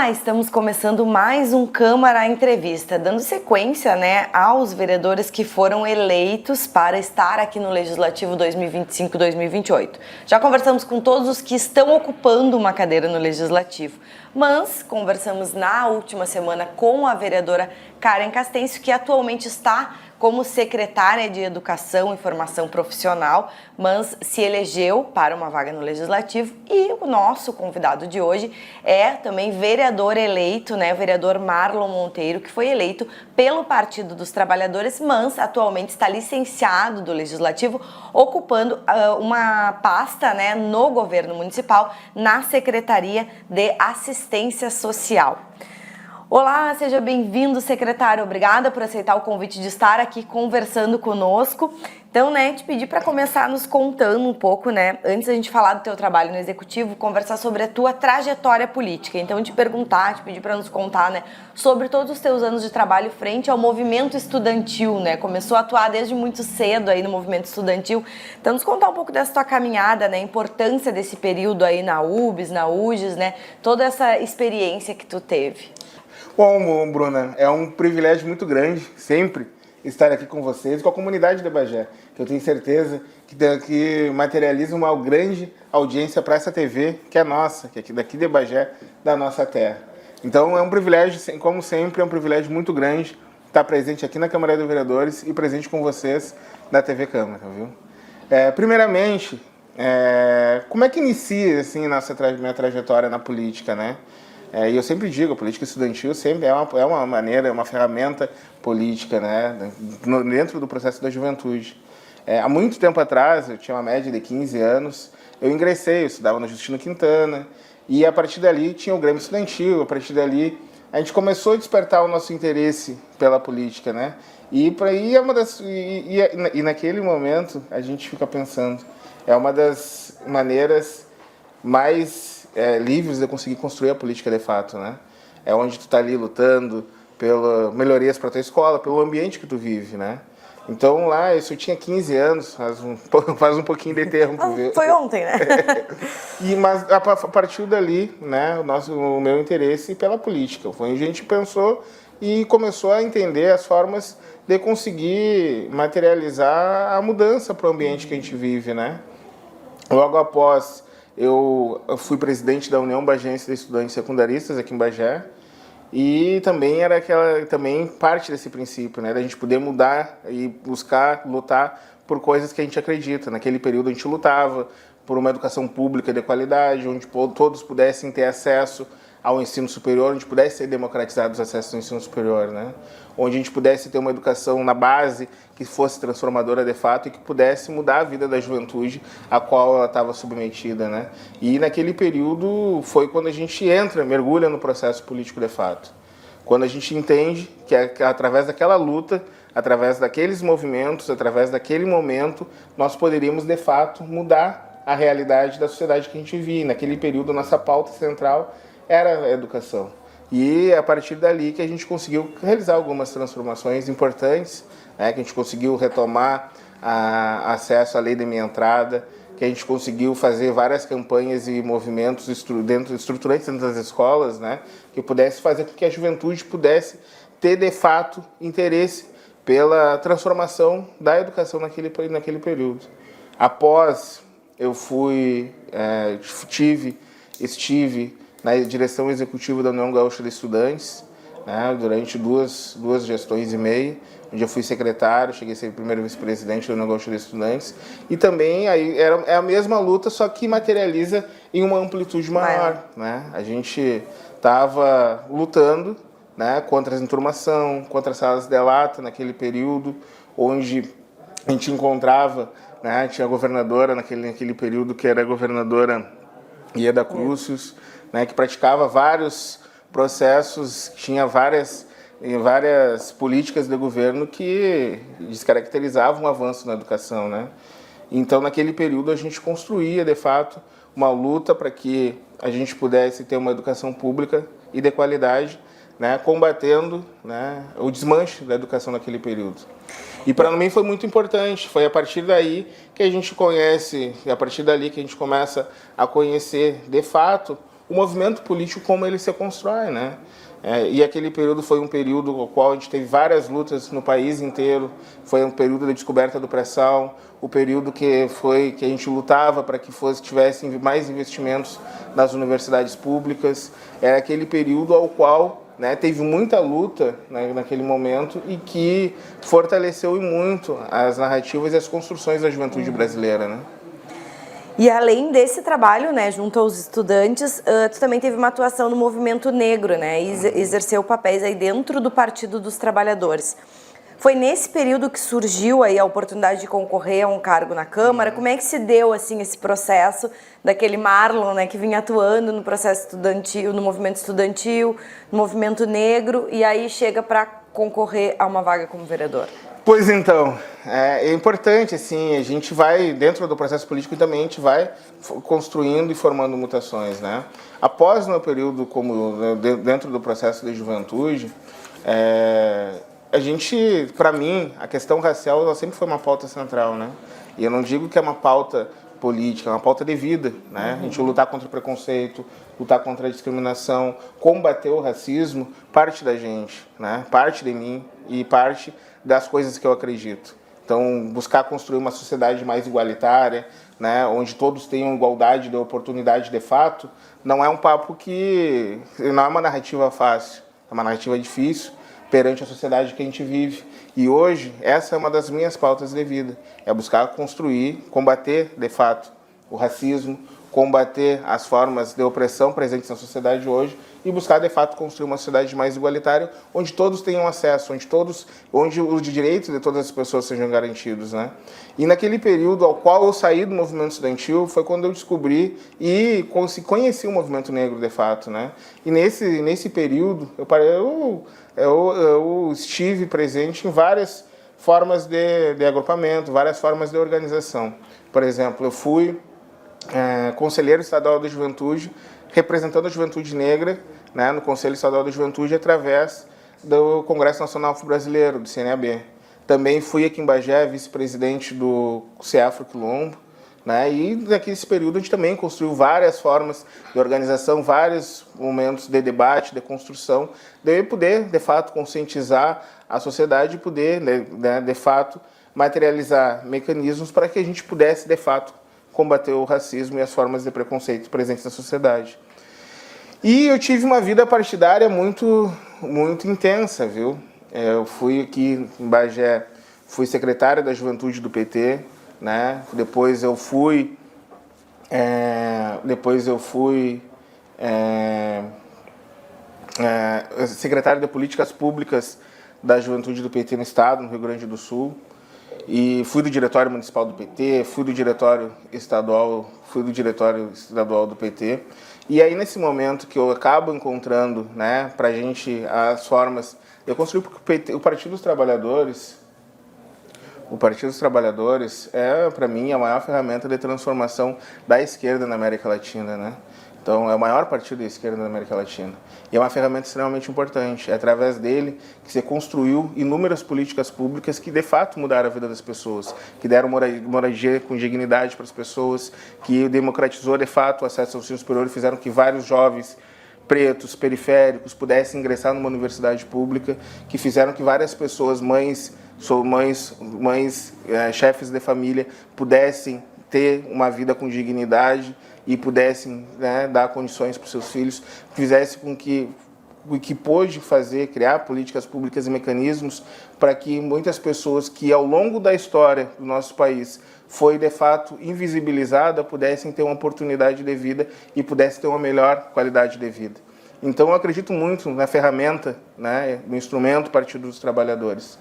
Olá, estamos começando mais um Câmara Entrevista, dando sequência, aos vereadores que foram eleitos para estar aqui no Legislativo 2025-2028. Já conversamos com todos os que estão ocupando uma cadeira no Legislativo, mas conversamos na última semana com a vereadora Karen Castêncio, que atualmente está como secretária de Educação e Formação Profissional, mas se elegeu para uma vaga no Legislativo. E o nosso convidado de hoje é também vereador eleito, o vereador Marlon Monteiro, que foi eleito pelo Partido dos Trabalhadores, mas atualmente está licenciado do Legislativo, ocupando uma pasta no governo municipal, na Secretaria de Assistência Social. Olá, seja bem-vindo, secretário. Obrigada por aceitar o convite de estar aqui conversando conosco. Então, te pedir para começar nos contando um pouco, antes da gente falar do teu trabalho no Executivo, conversar sobre a tua trajetória política. Então, te pedir para nos contar, sobre todos os teus anos de trabalho frente ao movimento estudantil, Começou a atuar desde muito cedo aí no movimento estudantil. Então, nos contar um pouco dessa tua caminhada, a importância desse período aí na UBS, na UGES, toda essa experiência que tu teve. Bom, Bruna, é um privilégio muito grande sempre estar aqui com vocês e com a comunidade de Bagé, que eu tenho certeza que materializa uma grande audiência para essa TV, que é nossa, que é daqui de Bagé, da nossa terra. Então é um privilégio, como sempre, é um privilégio muito grande estar presente aqui na Câmara dos Vereadores e presente com vocês na TV Câmara, viu? Primeiramente, como é que inicia assim, minha trajetória na política, E eu sempre digo, a política estudantil sempre é uma maneira, é uma ferramenta política, dentro do processo da juventude. Há muito tempo atrás, eu tinha uma média de 15 anos, eu estudava no Justino Quintana, e a partir dali tinha o Grêmio Estudantil, a partir dali a gente começou a despertar o nosso interesse pela política, E naquele momento a gente fica pensando, é uma das maneiras mais livres de conseguir construir a política de fato, É onde tu está ali lutando pelas melhorias para tua escola, pelo ambiente que tu vive, Então lá, isso eu tinha 15 anos, faz um pouquinho de tempo, viu? Foi ontem, Mas a partir dali, o meu interesse pela política, foi onde a gente pensou e começou a entender as formas de conseguir materializar a mudança para o ambiente que a gente vive, Logo após eu fui presidente da União Bagense de Estudantes Secundaristas aqui em Bagé e também era parte desse princípio, da gente poder mudar e lutar por coisas que a gente acredita. Naquele período a gente lutava por uma educação pública de qualidade, onde todos pudessem ter acesso ao ensino superior, onde pudesse ser democratizado os acessos ao ensino superior, Onde a gente pudesse ter uma educação na base que fosse transformadora de fato e que pudesse mudar a vida da juventude a qual ela estava submetida, E naquele período foi quando a gente mergulha no processo político de fato. Quando a gente entende que através daquela luta, através daqueles movimentos, através daquele momento, nós poderíamos de fato mudar a realidade da sociedade que a gente vivia. Naquele período, nossa pauta central era a educação. E a partir dali que a gente conseguiu realizar algumas transformações importantes, que a gente conseguiu retomar acesso à lei de meia entrada, que a gente conseguiu fazer várias campanhas e movimentos estruturantes dentro das escolas, que pudesse fazer com que a juventude pudesse ter de fato interesse pela transformação da educação naquele período. Após eu estive na direção executiva da União Gaúcha de Estudantes, durante duas gestões e meia, onde eu fui secretário, cheguei a ser primeiro vice-presidente da União Gaúcha de Estudantes, e também aí é a mesma luta, só que materializa em uma amplitude maior, A gente estava lutando, contra a enturmação, contra as salas de lata naquele período, onde a gente encontrava, tinha a governadora naquele período, que era a governadora Ieda Crucius, que praticava vários processos, tinha várias políticas de governo que descaracterizavam o avanço na educação, Então, naquele período, a gente construía, de fato, uma luta para que a gente pudesse ter uma educação pública e de qualidade, combatendo o desmanche da educação naquele período. E para mim foi muito importante, foi a partir daí que a gente conhece, a partir dali que a gente começa a conhecer, de fato, o movimento político como ele se constrói, né? E aquele período foi um período no qual a gente teve várias lutas no país inteiro, foi um período da descoberta do pré-sal, o período que a gente lutava para que tivessem mais investimentos nas universidades públicas, era aquele período ao qual, né, teve muita luta, né, naquele momento e que fortaleceu muito as narrativas e as construções da juventude brasileira, né? E além desse trabalho, né, junto aos estudantes, tu também teve uma atuação no movimento negro, né, e exerceu papéis aí dentro do Partido dos Trabalhadores. Foi nesse período que surgiu aí a oportunidade de concorrer a um cargo na Câmara. Como é que se deu assim esse processo daquele Marlon, né, que vinha atuando no processo estudantil, no movimento estudantil, no movimento negro, e aí chega para concorrer a uma vaga como vereador? Pois então, é importante, assim, a gente vai, dentro do processo político também, a gente vai construindo e formando mutações, né? Após o meu período dentro do processo de juventude, a gente, para mim, a questão racial ela sempre foi uma pauta central, né? E eu não digo que é uma pauta política, é uma pauta de vida, né? A gente lutar contra o preconceito, lutar contra a discriminação, combater o racismo, parte da gente, né? Parte de mim e parte das coisas que eu acredito. Então, buscar construir uma sociedade mais igualitária, né, onde todos tenham igualdade de oportunidade de fato, não é um papo que... não é uma narrativa fácil, é uma narrativa difícil perante a sociedade que a gente vive. E hoje, essa é uma das minhas pautas de vida, é buscar construir, combater, de fato, o racismo, combater as formas de opressão presentes na sociedade hoje e buscar, de fato, construir uma sociedade mais igualitária, onde todos tenham acesso, onde os direitos de todas as pessoas sejam garantidos, né? E naquele período ao qual eu saí do movimento estudantil, foi quando eu descobri e conheci o movimento negro, de fato, né? E nesse período, eu estive presente em várias formas de agrupamento, várias formas de organização. Por exemplo, eu fui conselheiro estadual da juventude, representando a juventude negra, né, no Conselho Estadual da Juventude, através do Congresso Nacional Afro-Brasileiro, do CNAB. Também fui aqui em Bagé, vice-presidente do CEAFRO Quilombo, né, e naquele período a gente também construiu várias formas de organização, vários momentos de debate, de construção, de poder, de fato, conscientizar a sociedade e poder, né, de fato, materializar mecanismos para que a gente pudesse, de fato, combater o racismo e as formas de preconceito presentes na sociedade. E eu tive uma vida partidária muito intensa, viu? Eu fui aqui em Bagé, fui secretário da Juventude do PT, né? Depois eu fui secretário de Políticas Públicas da Juventude do PT no Estado, no Rio Grande do Sul. E fui do diretório municipal do PT, fui do diretório estadual do PT. E aí, nesse momento que eu acabo encontrando, né, pra gente as formas... Eu construí porque o Partido dos Trabalhadores é, para mim, a maior ferramenta de transformação da esquerda na América Latina, né? Então, é o maior partido da esquerda da América Latina. E é uma ferramenta extremamente importante. É através dele que se construiu inúmeras políticas públicas que, de fato, mudaram a vida das pessoas, que deram moradia com dignidade para as pessoas, que democratizou, de fato, o acesso ao ensino superior e fizeram que vários jovens pretos, periféricos, pudessem ingressar numa universidade pública, que fizeram que várias pessoas, chefes de família, pudessem ter uma vida com dignidade e pudessem, né, dar condições para os seus filhos, fizesse com que pôde fazer, criar políticas públicas e mecanismos para que muitas pessoas que ao longo da história do nosso país foi de fato invisibilizada pudessem ter uma oportunidade de vida e pudessem ter uma melhor qualidade de vida. Então eu acredito muito na ferramenta, né, no instrumento Partido dos Trabalhadores,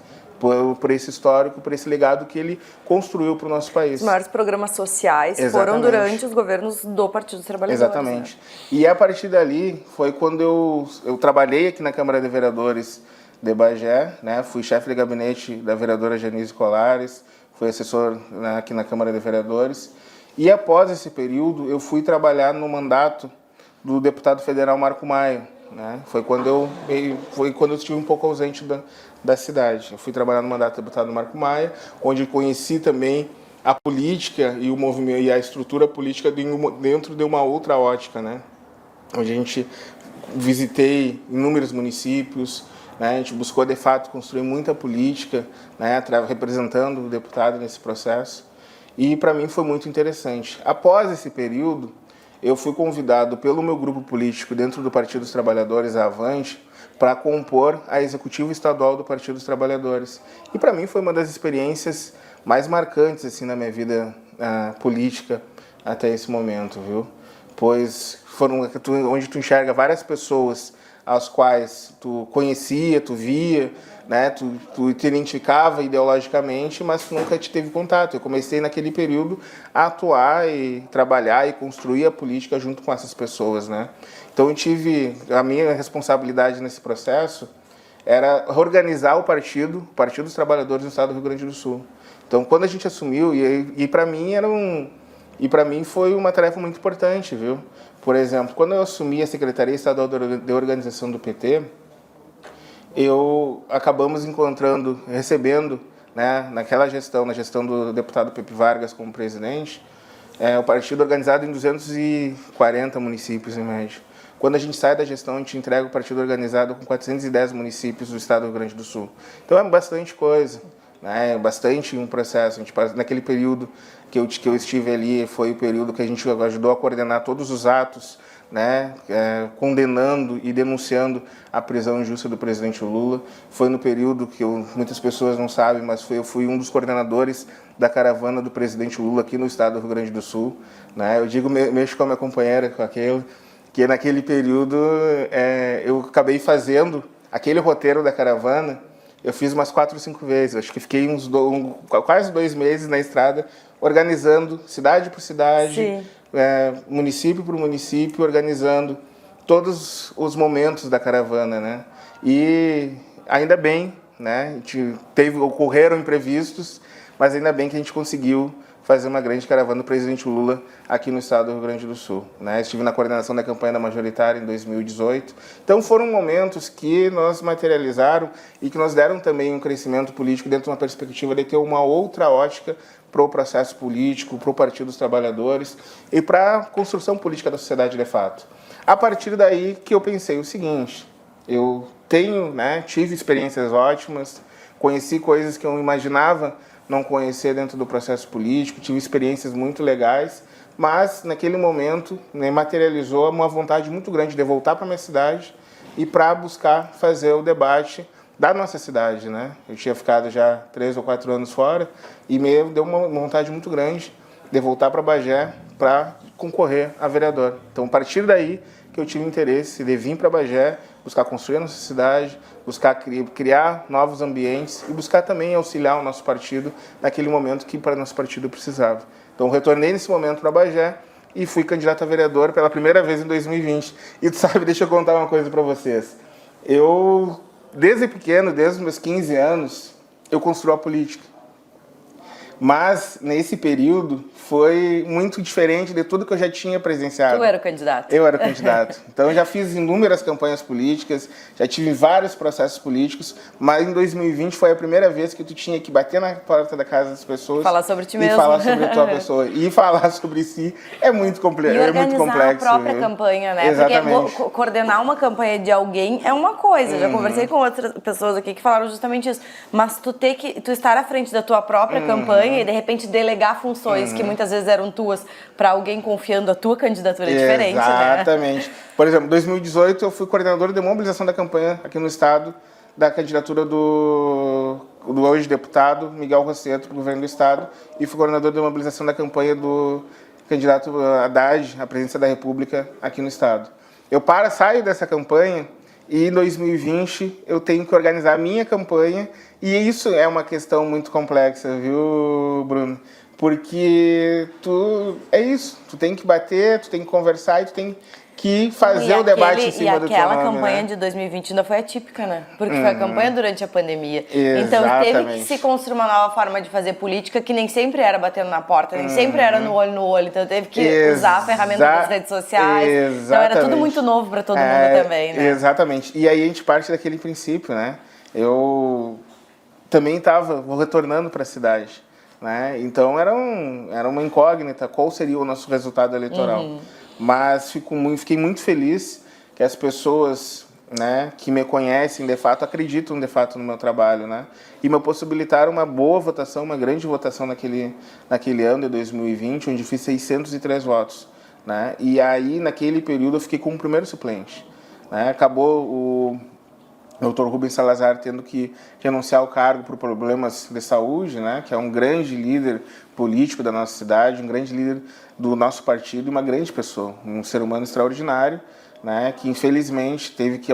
por esse histórico, por esse legado que ele construiu para o nosso país. Os maiores programas sociais foram durante os governos do Partido dos Trabalhadores. Exatamente. Né? E a partir dali foi quando eu trabalhei aqui na Câmara de Vereadores de Bagé, né? Fui chefe de gabinete da vereadora Janise Colares, fui assessor, né, aqui na Câmara de Vereadores. E após esse período eu fui trabalhar no mandato do deputado federal Marco Maia, né? Foi quando eu estive um pouco ausente da cidade. Eu fui trabalhar no mandato do deputado Marco Maia, onde conheci também a política e o movimento e a estrutura política dentro de uma outra ótica, né? onde a gente visitei inúmeros municípios, né? A gente buscou, de fato, construir muita política, né? Representando o deputado nesse processo. E, para mim, foi muito interessante. Após esse período, eu fui convidado pelo meu grupo político dentro do Partido dos Trabalhadores, a Avante, para compor a executiva estadual do Partido dos Trabalhadores. E, para mim, foi uma das experiências mais marcantes assim, na minha vida política até esse momento, viu? Pois foram onde tu enxerga várias pessoas as quais tu conhecia, tu via, né? Tu te identificava ideologicamente, mas tu nunca te teve contato. Eu comecei naquele período a atuar e trabalhar e construir a política junto com essas pessoas, né? Então eu tive a minha responsabilidade nesse processo era organizar o Partido dos Trabalhadores no Estado do Rio Grande do Sul. Então quando a gente assumiu e para mim foi uma tarefa muito importante, viu? Por exemplo, quando eu assumi a Secretaria Estadual de Organização do PT, acabamos recebendo, né, naquela gestão, na gestão do deputado Pepe Vargas como presidente, o partido organizado em 240 municípios, em média. Quando a gente sai da gestão, a gente entrega o partido organizado com 410 municípios do estado do Rio Grande do Sul. Então é bastante coisa, né? Bastante um processo. Naquele período que eu estive ali, foi o período que a gente ajudou a coordenar todos os atos, né, condenando e denunciando a prisão injusta do presidente Lula. Foi no período que muitas pessoas não sabem, mas eu fui um dos coordenadores da caravana do presidente Lula aqui no estado do Rio Grande do Sul, né? Eu digo, mexo com a minha companheira, que naquele período eu acabei fazendo aquele roteiro da caravana. Eu fiz umas 4 ou 5 vezes. Acho que fiquei quase 2 meses na estrada organizando cidade por cidade, município por município, organizando todos os momentos da caravana, né? E ainda bem, né? Ocorreram imprevistos, mas ainda bem que a gente conseguiu fazer uma grande caravana do presidente Lula aqui no estado do Rio Grande do Sul, né? Estive na coordenação da campanha da majoritária em 2018. Então foram momentos que nos materializaram e que nos deram também um crescimento político dentro de uma perspectiva de ter uma outra ótica para o processo político, para o Partido dos Trabalhadores e para a construção política da sociedade de fato. A partir daí que eu pensei o seguinte, eu tive experiências ótimas, conheci coisas que eu imaginava não conhecer dentro do processo político, tive experiências muito legais, mas naquele momento materializou uma vontade muito grande de voltar para minha cidade e para buscar fazer o debate da nossa cidade, né? Eu tinha ficado já 3 ou 4 anos fora e me deu uma vontade muito grande de voltar para Bagé para concorrer a vereador. Então, a partir daí que eu tive interesse de vir para Bagé, buscar construir a nossa cidade, buscar criar novos ambientes e buscar também auxiliar o nosso partido naquele momento que para o nosso partido precisava. Então, retornei nesse momento para Bagé e fui candidato a vereador pela primeira vez em 2020. E tu sabe, deixa eu contar uma coisa para vocês. Eu, desde pequeno, desde os meus 15 anos, eu construo a política. Mas, nesse período, foi muito diferente de tudo que eu já tinha presenciado. Tu era o candidato? Eu era o candidato. Então, eu já fiz inúmeras campanhas políticas, já tive vários processos políticos, mas em 2020 foi a primeira vez que tu tinha que bater na porta da casa das pessoas. Falar sobre ti mesmo. E falar sobre a tua pessoa. E falar sobre si é muito complexo. E organizar a própria campanha, né? Exatamente. Porque coordenar uma campanha de alguém é uma coisa. Eu já conversei com outras pessoas aqui que falaram justamente isso. Mas tu estar à frente da tua própria campanha e de repente delegar funções que muitas vezes eram tuas para alguém confiando a tua candidatura é diferente, né? Exatamente. Por exemplo, em 2018 eu fui coordenador de mobilização da campanha aqui no estado da candidatura do hoje deputado Miguel Rosseto para o governo do estado e fui coordenador de mobilização da campanha do candidato Haddad à presidência da República aqui no estado. Eu saio dessa campanha e em 2020 eu tenho que organizar a minha campanha e isso é uma questão muito complexa, viu, Bruno? Porque tu tem que bater, tu tem que conversar e tu tem que fazer o debate em cima do teu nome. E aquela campanha de 2020 ainda foi atípica, né? Porque foi a campanha durante a pandemia. Então teve que se construir uma nova forma de fazer política que nem sempre era batendo na porta, nem sempre era no olho. Então teve que usar a ferramenta das redes sociais. Então era tudo muito novo para todo mundo também, né? Exatamente. E aí a gente parte daquele princípio, né? Eu também estava retornando para a cidade, né? Então era uma incógnita qual seria o nosso resultado eleitoral. mas fiquei muito feliz que as pessoas, né, que me conhecem de fato acreditam de fato no meu trabalho, né, e me possibilitaram uma boa votação, uma grande votação naquele ano de 2020, onde fiz 603 votos, né, e aí naquele período eu fiquei como primeiro suplente, né, acabou o Dr. Rubens Salazar tendo que renunciar ao cargo por problemas de saúde, né, que é um grande líder político da nossa cidade, um grande líder do nosso partido e uma grande pessoa, um ser humano extraordinário, né, que infelizmente teve que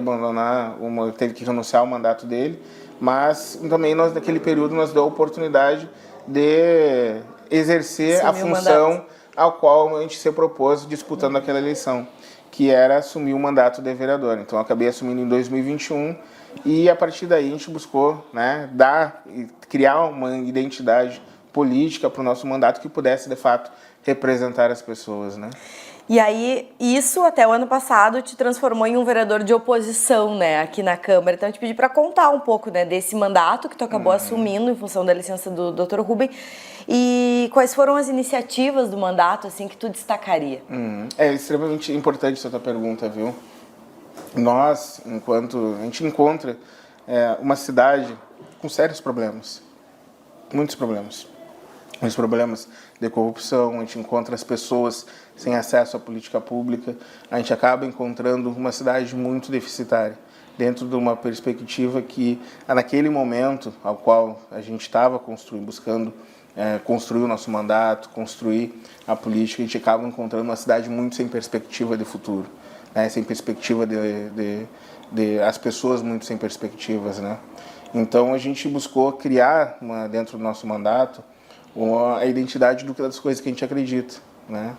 teve que renunciar ao mandato dele, mas também naquele período nos deu a oportunidade de exercer a função ao qual a gente se propôs disputando aquela eleição, que era assumir o mandato de vereador. Então eu acabei assumindo em 2021 e a partir daí a gente buscou, né, criar uma identidade política para o nosso mandato que pudesse de fato representar as pessoas, né? E aí, isso até o ano passado te transformou em um vereador de oposição, né, aqui na Câmara. Então, eu te pedi para contar um pouco, né, desse mandato que tu acabou assumindo em função da licença do Dr. Rubem e quais foram as iniciativas do mandato, assim, que tu destacaria. É extremamente importante essa tua pergunta, viu? Nós, a gente encontra uma cidade com sérios problemas, muitos problemas. Os problemas de corrupção, a gente encontra as pessoas sem acesso à política pública, a gente acaba encontrando uma cidade muito deficitária, dentro de uma perspectiva que, naquele momento ao qual a gente estava buscando construir o nosso mandato, construir a política, a gente acaba encontrando uma cidade muito sem perspectiva de futuro, né? Sem perspectiva as pessoas muito sem perspectivas, né? Então a gente buscou criar, dentro do nosso mandato, a identidade das coisas que a gente acredita, né?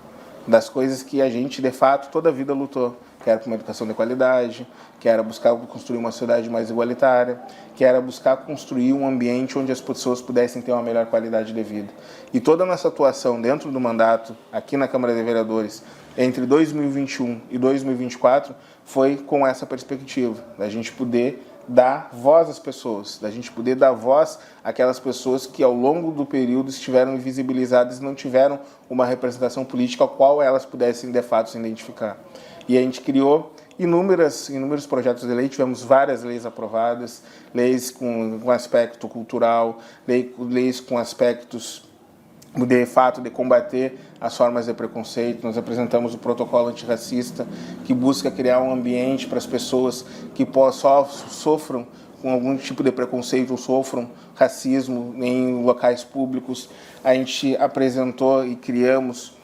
Das coisas que a gente, de fato, toda a vida lutou, que era por uma educação de qualidade, que era buscar construir uma sociedade mais igualitária, que era buscar construir um ambiente onde as pessoas pudessem ter uma melhor qualidade de vida. E toda a nossa atuação dentro do mandato, aqui na Câmara de Vereadores, entre 2021 e 2024, foi com essa perspectiva, da gente poder dar voz às pessoas, da gente poder dar voz àquelas pessoas que ao longo do período estiveram invisibilizadas e não tiveram uma representação política a qual elas pudessem de fato se identificar. E a gente criou inúmeros projetos de lei, tivemos várias leis aprovadas, leis com aspecto cultural, leis com aspectos de fato de combater as formas de preconceito. Nós apresentamos o protocolo antirracista, que busca criar um ambiente para as pessoas que sofram com algum tipo de preconceito ou sofram racismo em locais públicos. A gente apresentou e criamos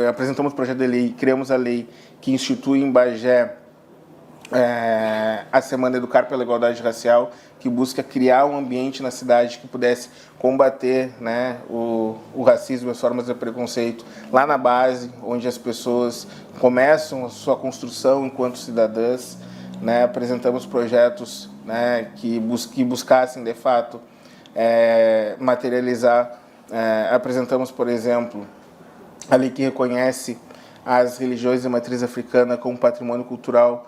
apresentamos o projeto de lei e criamos a lei que institui em Bagé a Semana Educar pela Igualdade Racial, que busca criar um ambiente na cidade que pudesse combater, né, o racismo e as formas de preconceito lá na base, onde as pessoas começam a sua construção enquanto cidadãs, né? Apresentamos projetos, né, que buscassem, de fato, materializar. Apresentamos, por exemplo, a lei que reconhece as religiões de matriz africana como patrimônio cultural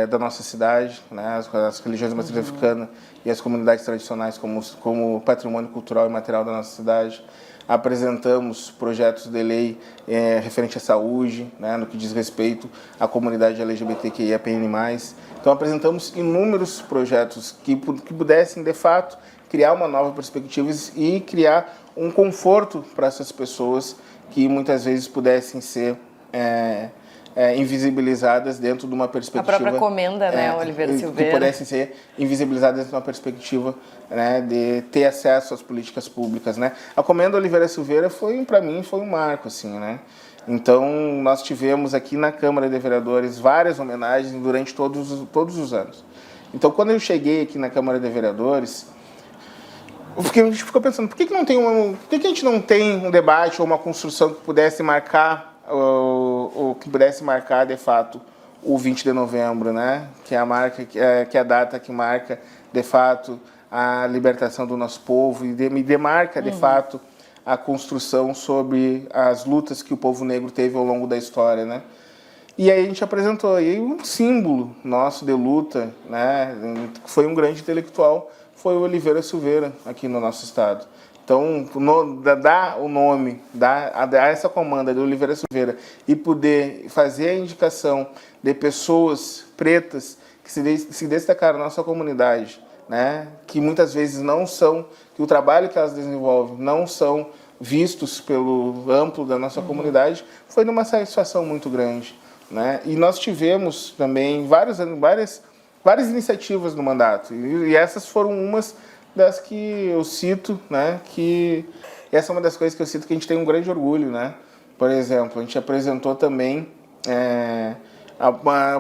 da nossa cidade, né? As religiões de matriz africana e as comunidades tradicionais como patrimônio cultural e material da nossa cidade. Apresentamos projetos de lei referente à saúde, né, no que diz respeito à comunidade LGBTQIAPN+. Então apresentamos inúmeros projetos que pudessem, de fato, criar uma nova perspectiva e criar um conforto para essas pessoas que muitas vezes pudessem ser invisibilizadas dentro de uma perspectiva... A própria comenda, né, Oliveira Silveira? Que pudessem ser invisibilizadas dentro de uma perspectiva, né, de ter acesso às políticas públicas, né? A comenda Oliveira Silveira para mim, foi um marco, assim, né? Então, nós tivemos aqui na Câmara de Vereadores várias homenagens durante todos os anos. Então, quando eu cheguei aqui na Câmara de Vereadores, a gente ficou pensando, por que a gente não tem um debate ou uma construção que pudesse marcar de fato o 20 de novembro, né? Que é a data que marca de fato a libertação do nosso povo e demarca de fato a construção sobre as lutas que o povo negro teve ao longo da história, né? E aí a gente apresentou aí um símbolo nosso de luta, né? Foi um grande intelectual, foi o Oliveira Silveira aqui no nosso estado. Então, dar o nome, dar essa comanda de Oliveira Silveira e poder fazer a indicação de pessoas pretas que se destacaram na nossa comunidade, né, que muitas vezes não são, que o trabalho que elas desenvolvem não são vistos pelo amplo da nossa comunidade, foi numa satisfação muito grande, né? E nós tivemos também várias iniciativas no mandato, e essas foram umas das que eu cito, né, que essa é uma das coisas que eu cito que a gente tem um grande orgulho, né? Por exemplo, a gente apresentou também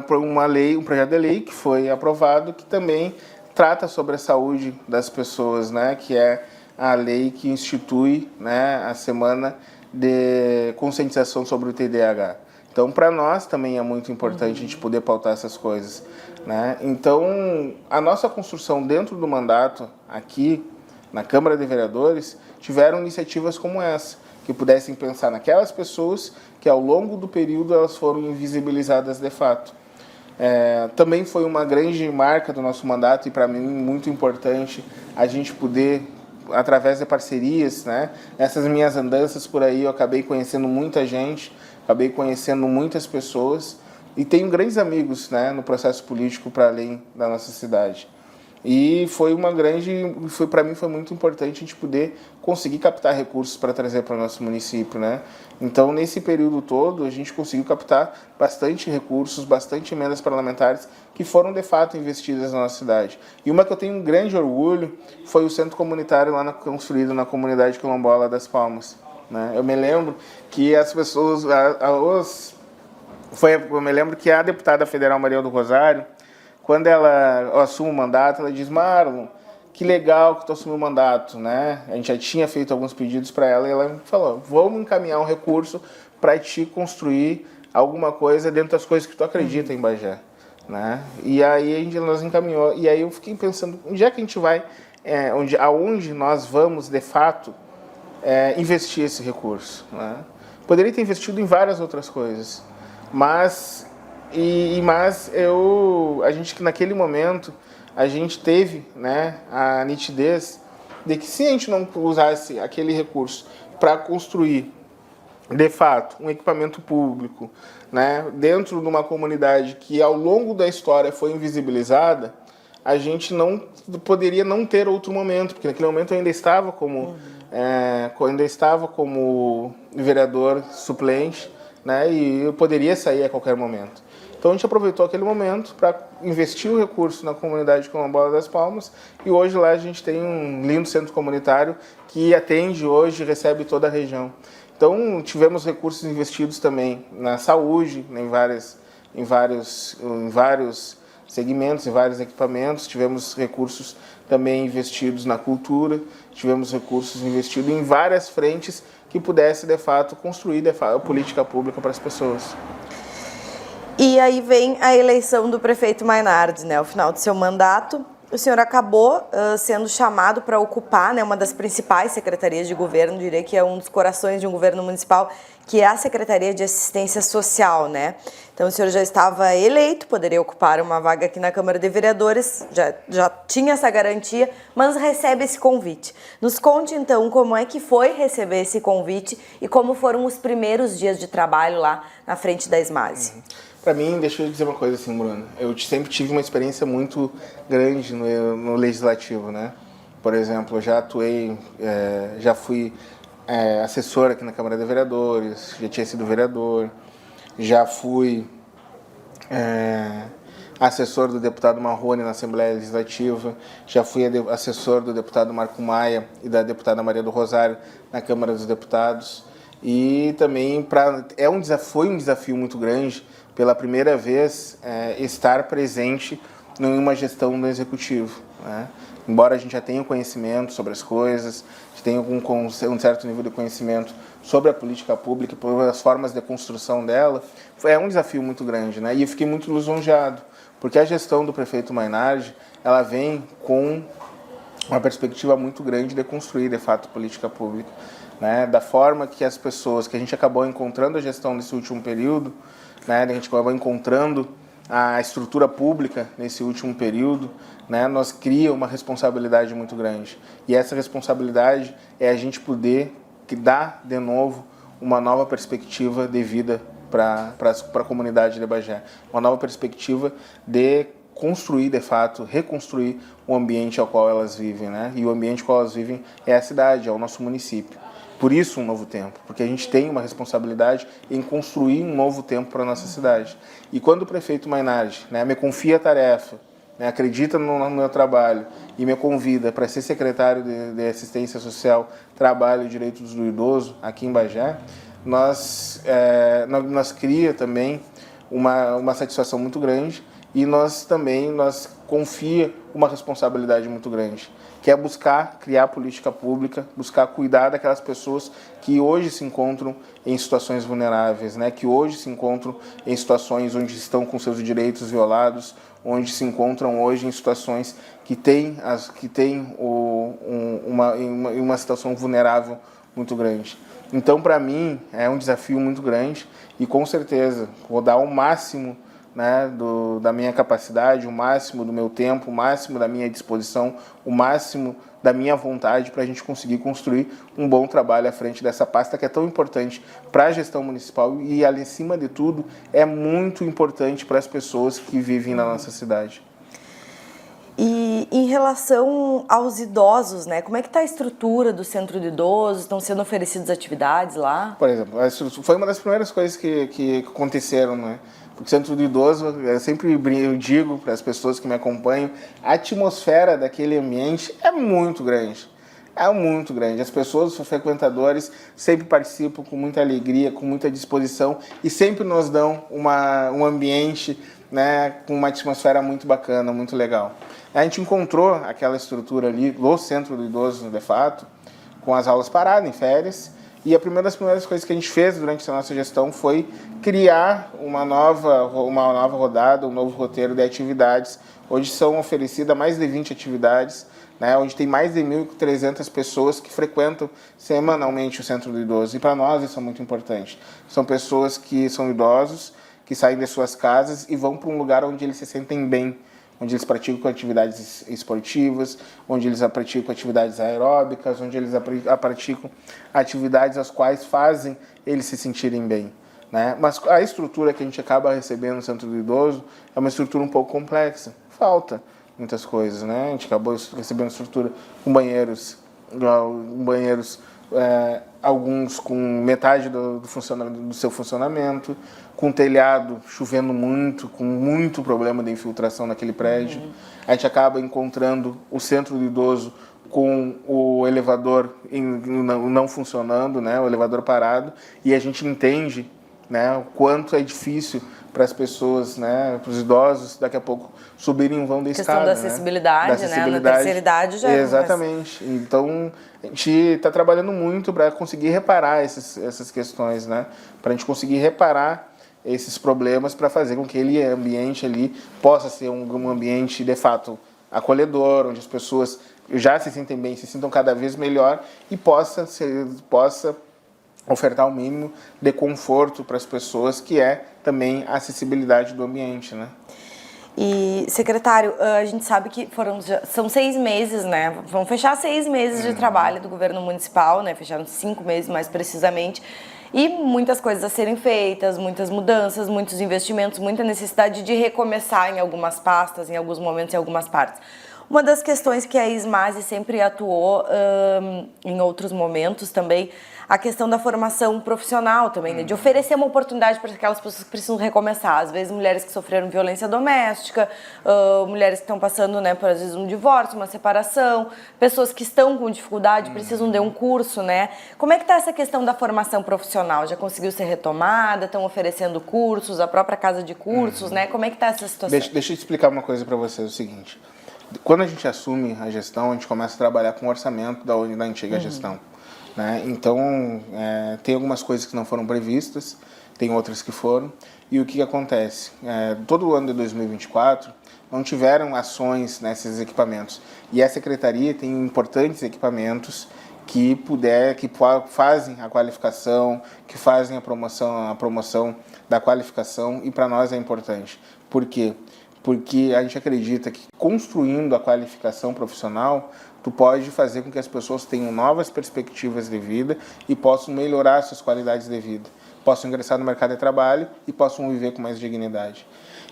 uma lei, um projeto de lei que foi aprovado, que também trata sobre a saúde das pessoas, né, que é a lei que institui, né, a semana de conscientização sobre o TDAH. Então, para nós também é muito importante a gente poder pautar essas coisas, né? Então, a nossa construção dentro do mandato aqui na Câmara de Vereadores tiveram iniciativas como essa, que pudessem pensar naquelas pessoas que ao longo do período elas foram invisibilizadas de fato. Também foi uma grande marca do nosso mandato e para mim muito importante a gente poder, através de parcerias, né? Essas minhas andanças por aí eu acabei conhecendo muita gente, acabei conhecendo muitas pessoas e tenho grandes amigos, né, no processo político para além da nossa cidade. E para mim foi muito importante a gente poder conseguir captar recursos para trazer para o nosso município, né? Então, nesse período todo, a gente conseguiu captar bastante recursos, bastante emendas parlamentares que foram, de fato, investidas na nossa cidade. E uma que eu tenho um grande orgulho foi o centro comunitário lá construído na comunidade quilombola das Palmas, né? Eu me lembro que as pessoas... eu me lembro que a deputada federal Maria do Rosário, quando ela assume o mandato, ela diz: Marlon, que legal que tu assumiu o mandato, né? A gente já tinha feito alguns pedidos para ela e ela falou: vamos encaminhar um recurso para te construir alguma coisa dentro das coisas que tu acredita em Bagé, né? E aí nós encaminhou, e aí eu fiquei pensando, onde é que a gente vai, aonde nós vamos de fato investir esse recurso, né? Poderia ter investido em várias outras coisas, mas a gente naquele momento a gente teve, né, a nitidez de que se a gente não usasse aquele recurso para construir de fato um equipamento público, né, dentro de uma comunidade que ao longo da história foi invisibilizada, a gente não poderia não ter outro momento, porque naquele momento eu ainda estava como vereador suplente, né, e eu poderia sair a qualquer momento. Então a gente aproveitou aquele momento para investir o recurso na comunidade quilombola das Palmas e hoje lá a gente tem um lindo centro comunitário que atende hoje e recebe toda a região. Então tivemos recursos investidos também na saúde, em vários segmentos, em vários equipamentos, tivemos recursos também investidos na cultura, tivemos recursos investidos em várias frentes que pudesse de fato construir a política pública para as pessoas. E aí vem a eleição do prefeito Mainardi, né? Ao final do seu mandato, o senhor acabou sendo chamado para ocupar, né, uma das principais secretarias de governo, diria que é um dos corações de um governo municipal, que é a Secretaria de Assistência Social, né? Então o senhor já estava eleito, poderia ocupar uma vaga aqui na Câmara de Vereadores, já tinha essa garantia, mas recebe esse convite. Nos conte então como é que foi receber esse convite e como foram os primeiros dias de trabalho lá na frente da SMASE. Para mim, deixa eu dizer uma coisa assim, Bruno. Eu sempre tive uma experiência muito grande no legislativo, né? Por exemplo, eu já atuei, já fui assessor aqui na Câmara de Vereadores, já tinha sido vereador, já fui assessor do deputado Marrone na Assembleia Legislativa, já fui assessor do deputado Marco Maia e da deputada Maria do Rosário na Câmara dos Deputados. E também foi um desafio muito grande, pela primeira vez, estar presente em uma gestão do Executivo, né? Embora a gente já tenha conhecimento sobre as coisas, a gente tenha um certo nível de conhecimento sobre a política pública, por as formas de construção dela, é um desafio muito grande, né? E eu fiquei muito lisonjeado, porque a gestão do prefeito Mainardi, ela vem com uma perspectiva muito grande de construir, de fato, política pública, né? Da forma que as pessoas que a gente acabou encontrando a gestão nesse último período, né? A gente acabou encontrando a estrutura pública nesse último período, né, nós cria uma responsabilidade muito grande. E essa responsabilidade é a gente poder dar de novo uma nova perspectiva de vida para a comunidade de Bagé. Uma nova perspectiva de construir, de fato, reconstruir o ambiente ao qual elas vivem, né? E o ambiente ao qual elas vivem é a cidade, é o nosso município. Por isso um novo tempo, porque a gente tem uma responsabilidade em construir um novo tempo para a nossa cidade. E quando o prefeito Mainardi, né, me confia a tarefa, né, acredita no meu trabalho e me convida para ser secretário de Assistência Social, Trabalho e Direitos do Idoso aqui em Bagé, nós cria também uma satisfação muito grande e nós confia uma responsabilidade muito grande, que é buscar criar política pública, buscar cuidar daquelas pessoas que hoje se encontram em situações vulneráveis, né? Que hoje se encontram em situações onde estão com seus direitos violados, onde se encontram hoje em situações que têm uma situação vulnerável muito grande. Então, para mim, é um desafio muito grande e, com certeza, vou dar o máximo, né, da minha capacidade, o máximo do meu tempo, o máximo da minha disposição, o máximo da minha vontade para a gente conseguir construir um bom trabalho à frente dessa pasta que é tão importante para a gestão municipal e, acima de tudo, é muito importante para as pessoas que vivem na nossa cidade. E em relação aos idosos, né? Como é que está a estrutura do centro de idosos? Estão sendo oferecidas atividades lá? Por exemplo, foi uma das primeiras coisas que aconteceram, né? Porque o centro do idoso, eu digo para as pessoas que me acompanham, a atmosfera daquele ambiente é muito grande. É muito grande. As pessoas, os frequentadores, sempre participam com muita alegria, com muita disposição e sempre nos dão um ambiente, né, com uma atmosfera muito bacana, muito legal. A gente encontrou aquela estrutura ali no centro do idoso, de fato, com as aulas paradas, em férias, e uma das primeiras coisas que a gente fez durante a nossa gestão foi criar uma nova rodada, um novo roteiro de atividades. Hoje são oferecidas mais de 20 atividades, né, onde tem mais de 1.300 pessoas que frequentam semanalmente o centro do idoso. E para nós isso é muito importante. São pessoas que são idosos, que saem de suas casas e vão para um lugar onde eles se sentem bem, onde eles praticam atividades esportivas, onde eles praticam atividades aeróbicas, onde eles praticam atividades as quais fazem eles se sentirem bem, né? Mas a estrutura que a gente acaba recebendo no centro do idoso é uma estrutura um pouco complexa. Falta muitas coisas, né? A gente acabou recebendo estrutura com banheiros, alguns com metade do seu funcionamento, com telhado chovendo muito, com muito problema de infiltração naquele prédio. A gente acaba encontrando o centro do idoso com o elevador não funcionando, né, o elevador parado, e a gente entende, né, o quanto é difícil para as pessoas, né, para os idosos, daqui a pouco subirem um vão da escada. Questão da acessibilidade, né? Na terceira idade já... Exatamente. Então, a gente está trabalhando muito para conseguir reparar essas questões, né? Para a gente conseguir reparar esses problemas para fazer com que aquele ambiente ali possa ser um ambiente, de fato, acolhedor, onde as pessoas já se sentem bem, se sintam cada vez melhor e possa ofertar o mínimo de conforto para as pessoas, que é também a acessibilidade do ambiente, né? E, secretário, a gente sabe que são 6 meses, né? Vão fechar 6 meses de trabalho do governo municipal, né? Fecharam 5 meses mais precisamente. E muitas coisas a serem feitas, muitas mudanças, muitos investimentos, muita necessidade de recomeçar em algumas pastas, em alguns momentos, em algumas partes. Uma das questões que a Ismase sempre atuou em outros momentos também, a questão da formação profissional também, né? De oferecer uma oportunidade para aquelas pessoas que precisam recomeçar. Às vezes, mulheres que sofreram violência doméstica, mulheres que estão passando, né, por, às vezes, um divórcio, uma separação, pessoas que estão com dificuldade, precisam de um curso, né? Como é que está essa questão da formação profissional? Já conseguiu ser retomada? Estão oferecendo cursos, a própria casa de cursos, né? Como é que está essa situação? Deixa eu explicar uma coisa para vocês, o seguinte. Quando a gente assume a gestão, a gente começa a trabalhar com o orçamento da antiga gestão, né? Então, tem algumas coisas que não foram previstas, tem outras que foram. E o que acontece? Todo o ano de 2024 não tiveram ações nesses equipamentos. E a Secretaria tem importantes equipamentos que fazem a qualificação, que fazem a promoção da qualificação, e para nós é importante. Por quê? Porque a gente acredita que construindo a qualificação profissional, tu pode fazer com que as pessoas tenham novas perspectivas de vida e possam melhorar suas qualidades de vida, possam ingressar no mercado de trabalho e possam viver com mais dignidade.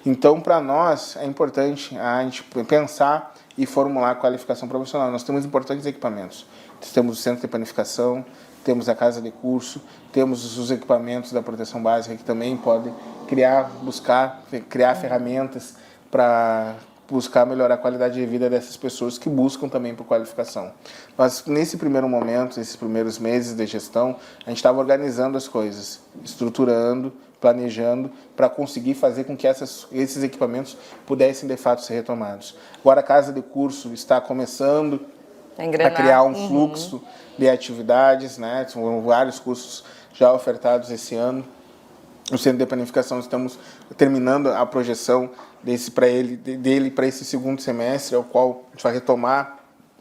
Então, para nós, é importante a gente pensar e formular a qualificação profissional. Nós temos importantes equipamentos. Temos o centro de planificação, temos a casa de curso, temos os equipamentos da proteção básica que também podem buscar criar ferramentas para buscar melhorar a qualidade de vida dessas pessoas que buscam também por qualificação. Mas nesse primeiro momento, nesses primeiros meses de gestão, a gente estava organizando as coisas, estruturando, planejando para conseguir fazer com que esses equipamentos pudessem de fato ser retomados. Agora a casa de curso está começando a criar um fluxo de atividades, né? São vários cursos já ofertados esse ano. No Centro de Planificação estamos terminando a projeção dele para esse segundo semestre, ao qual a gente vai retomar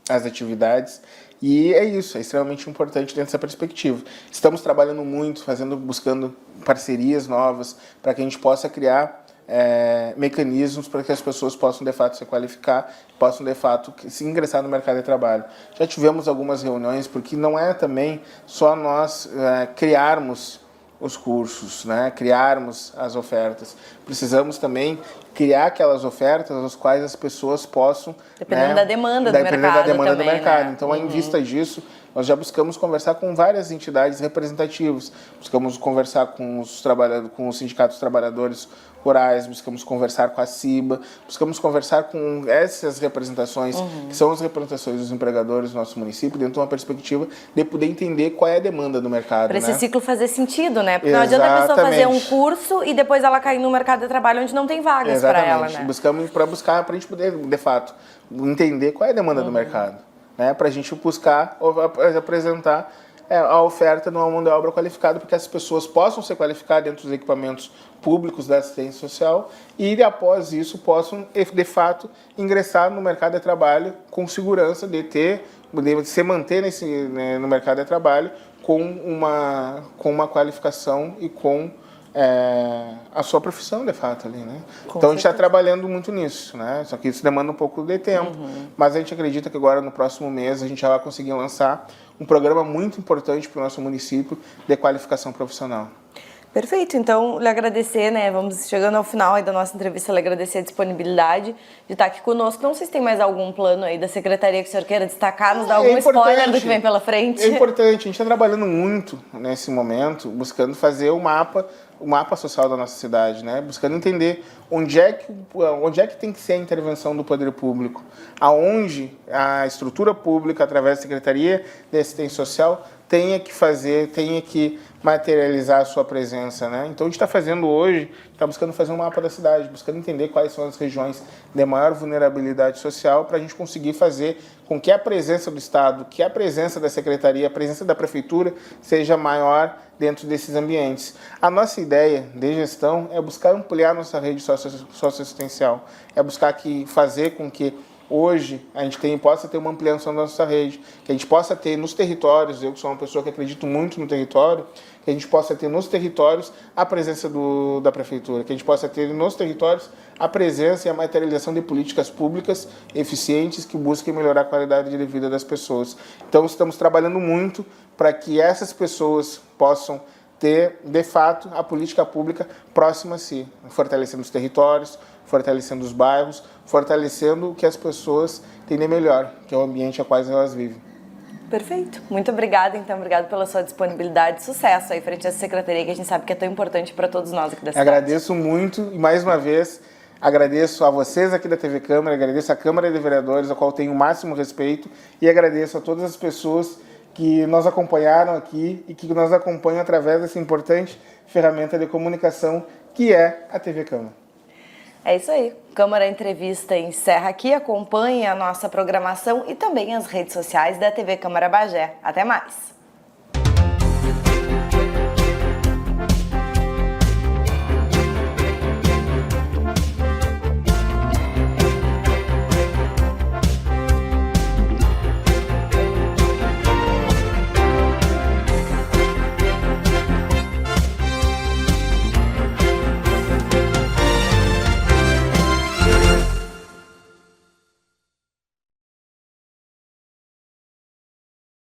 as atividades. E é isso, é extremamente importante dentro dessa perspectiva. Estamos trabalhando muito, buscando parcerias novas para que a gente possa criar mecanismos para que as pessoas possam de fato se qualificar, possam de fato se ingressar no mercado de trabalho. Já tivemos algumas reuniões, porque não é também só nós criarmos os cursos, né? Criarmos as ofertas. Precisamos também criar aquelas ofertas às quais as pessoas possam... Dependendo da demanda do mercado. Da demanda também, do mercado. né? Então, em vista disso, nós já buscamos conversar com várias entidades representativas. Buscamos conversar com os sindicatos dos trabalhadores rurais, buscamos conversar com a CIBA, buscamos conversar com essas representações, que são as representações dos empregadores do nosso município, dentro de uma perspectiva de poder entender qual é a demanda do mercado. Para esse ciclo fazer sentido, né? Porque Exatamente. não adianta a pessoa fazer um curso e depois ela cair no mercado de trabalho onde não tem vagas para ela, né? Buscamos para a gente poder, de fato, entender qual é a demanda do mercado, né? Para a gente buscar apresentar a oferta de uma mão de obra qualificada, porque as pessoas possam ser qualificadas dentro dos equipamentos públicos da assistência social e, após isso, possam, de fato, ingressar no mercado de trabalho com segurança de se manter no mercado de trabalho com uma qualificação e com a sua profissão, de fato, ali, né? Então, a gente está trabalhando muito nisso, né? Só que isso demanda um pouco de tempo, mas a gente acredita que agora, no próximo mês, a gente já vai conseguir lançar um programa muito importante para o nosso município de qualificação profissional. Perfeito, então lhe agradecer, né? Vamos chegando ao final aí da nossa entrevista, lhe agradecer a disponibilidade de estar aqui conosco. Não sei se tem mais algum plano aí da Secretaria que o senhor queira destacar, nos dar algum spoiler do que vem pela frente. É importante, a gente está trabalhando muito nesse momento, buscando fazer o mapa social da nossa cidade, né? Buscando entender onde é que tem que ser a intervenção do poder público, aonde a estrutura pública, através da Secretaria de Assistência Social, tenha que materializar a sua presença, né? Então, a gente está fazendo hoje, está buscando fazer um mapa da cidade, buscando entender quais são as regiões de maior vulnerabilidade social para a gente conseguir fazer com que a presença do Estado, que a presença da Secretaria, a presença da Prefeitura seja maior dentro desses ambientes. A nossa ideia de gestão é buscar ampliar nossa rede socioassistencial, é buscar fazer com que hoje a gente possa ter uma ampliação da nossa rede, que a gente possa ter nos territórios, eu que sou uma pessoa que acredito muito no território, que a gente possa ter nos territórios a presença da Prefeitura, que a gente possa ter nos territórios a presença e a materialização de políticas públicas eficientes que busquem melhorar a qualidade de vida das pessoas. Então, estamos trabalhando muito para que essas pessoas possam ter, de fato, a política pública próxima a si, fortalecendo os territórios, fortalecendo os bairros, fortalecendo o que as pessoas têm de melhor, que é o ambiente a qual elas vivem. Perfeito. Muito obrigada, então. Obrigado pela sua disponibilidade. Sucesso aí frente a essa secretaria que a gente sabe que é tão importante para todos nós aqui da cidade. Agradeço muito e, mais uma vez, agradeço a vocês aqui da TV Câmara, agradeço à Câmara de Vereadores, a qual tenho o máximo respeito, e agradeço a todas as pessoas que nos acompanharam aqui e que nos acompanham através dessa importante ferramenta de comunicação que é a TV Câmara. É isso aí. Câmara Entrevista encerra aqui. Acompanhe a nossa programação e também as redes sociais da TV Câmara Bagé. Até mais!